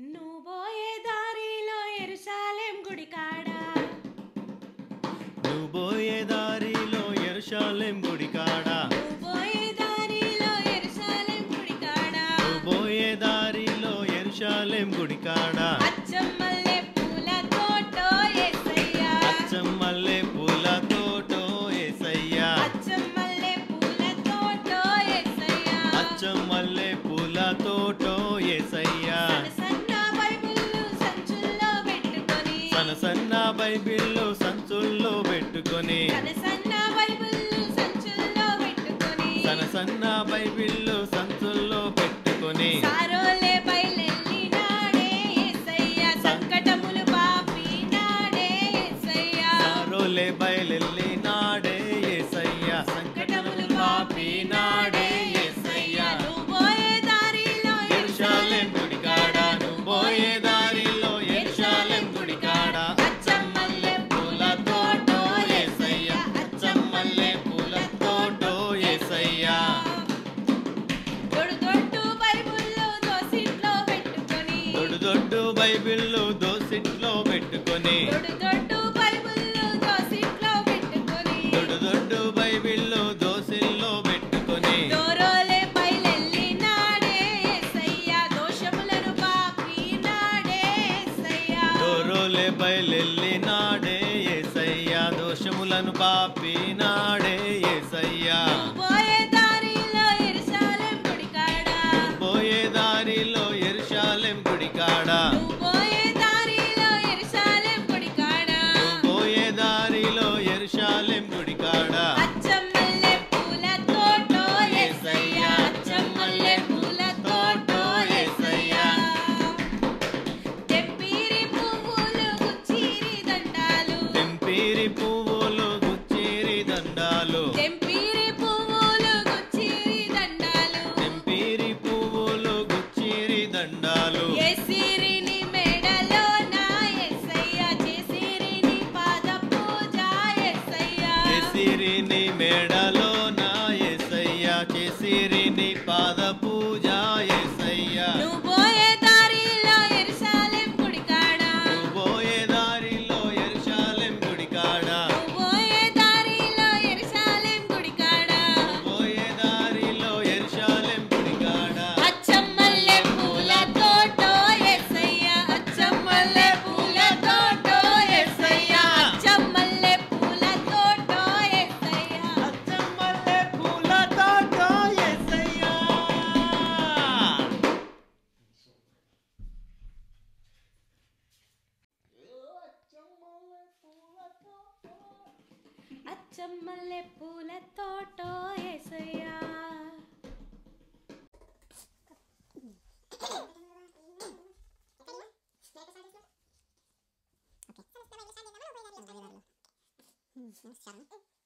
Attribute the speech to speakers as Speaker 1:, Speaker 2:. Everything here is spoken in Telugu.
Speaker 1: నువ్వోయే దారిలో యెరూషలేం గుడి కాడ
Speaker 2: నువ్వోయే దారిలో యెరూషలేం గుడి కాడ
Speaker 1: నువ్వోయే దారిలో యెరూషలేం గుడి కాడ
Speaker 2: నువ్వోయే దారిలో యెరూషలేం గుడి కాడ
Speaker 1: అచ్చం మల్లె పూల తోటో యేసయ్యా
Speaker 2: అచ్చం మల్లె పూల తోటో యేసయ్యా
Speaker 1: అచ్చం మల్లె పూల తోటో యేసయ్యా
Speaker 2: అచ్చం మల్లె పూల తోటో యేసయ్యా
Speaker 1: సన్న బైబిళ్ళు సంచుల్లో పెట్టుకొని
Speaker 2: సన్న బైబిళ్ళు సంచుల్లో పెట్టుకొని
Speaker 1: సన్న బైబిళ్ళు సంచుల్లో పెట్టుకొని
Speaker 2: సారోలే బయలెల్లినాడే యేసయ్యా సంకటములు బాపినాడే యేసయ్యా
Speaker 1: సారోలే బయలెల్లినాడే యేసయ్యా సంకటములు బాపినాడే యేసయ్యా
Speaker 2: నువ్వోయే దారిలో
Speaker 1: యెరూషలేం గుడి కాడ నువ్వోయే దారిలో యెరూషలేం గుడి కాడ అచ్చం మల్లె పూల తోటో యేసయ్యా అచ్చం మల్లె పూల తోటో యేసయ్యా
Speaker 2: దొడ్డు బైబిళ్ళు దోసిట్లో పెట్టుకొని
Speaker 1: దొడ్డు బైబిళ్ళు దోసిట్లో పెట్టుకొని
Speaker 2: దోరోలే బయలెల్లినాడే యేసయ్యా దోషములను బాపినాడే యేసయ్యా
Speaker 1: దోరోలే బయలెల్లినాడే యేసయ్యా దోషములను పాపినాడే యేసయ్యా
Speaker 2: పోయే దారిలో యెరూషలేం గుడి కాడ
Speaker 1: పోయే దారిలో యెరూషలేం గుడి కాడ
Speaker 2: పోయే దారిలో యెరూషలేం గుడి కాడ
Speaker 1: పోయే దారిలో యెరూషలేం గుడి కాడ
Speaker 2: అచ్చం మల్లె పూల తోటో యేసయ్యా అచ్చం మల్లె పూల తోటో యేసయ్యా తెంపిరి పువ్వులు గుచ్చిరి దండాలు
Speaker 1: తెంపిరి పువ్వులు గుచ్చిరి దండాలు
Speaker 2: తెంపిరి పువ్వులు గుచ్చిరి దండాలు
Speaker 1: తెంపిరి పువ్వులు గుచ్చిరి దండాలు
Speaker 2: యేసిరిని మెడలో నా యేసయ్యా చేసిరిని పాద పూజ యేసయ్యా
Speaker 1: చేసిరిని మెడలో నా యేసయ్యా చేసిరిని పాద పూజ యేసయ్యా
Speaker 2: నువ్వోయే దారిలో యెరూషలేం గుడి కాడ
Speaker 1: పోయే దారిలో యెరూషలేం గుడి కాడ
Speaker 2: నువ్వోయే దారిలో యెరూషలేం గుడి కాడ
Speaker 1: పోయే దారిలో యెరూషలేం గుడి కాడ
Speaker 2: అచ్చం మల్లె పూల తోటో యేసయ్యా అచ్చం మల్లె పూల తోటో యేసయ్యా అచ్చం మల్లె పూల తోటో యేసయ్యా
Speaker 1: అచ్చం మల్లె పూల తోటో యేసయ్యా
Speaker 2: అచ్చం మల్లె పూల తోటో యేసయ్యా
Speaker 3: నమస్కారం.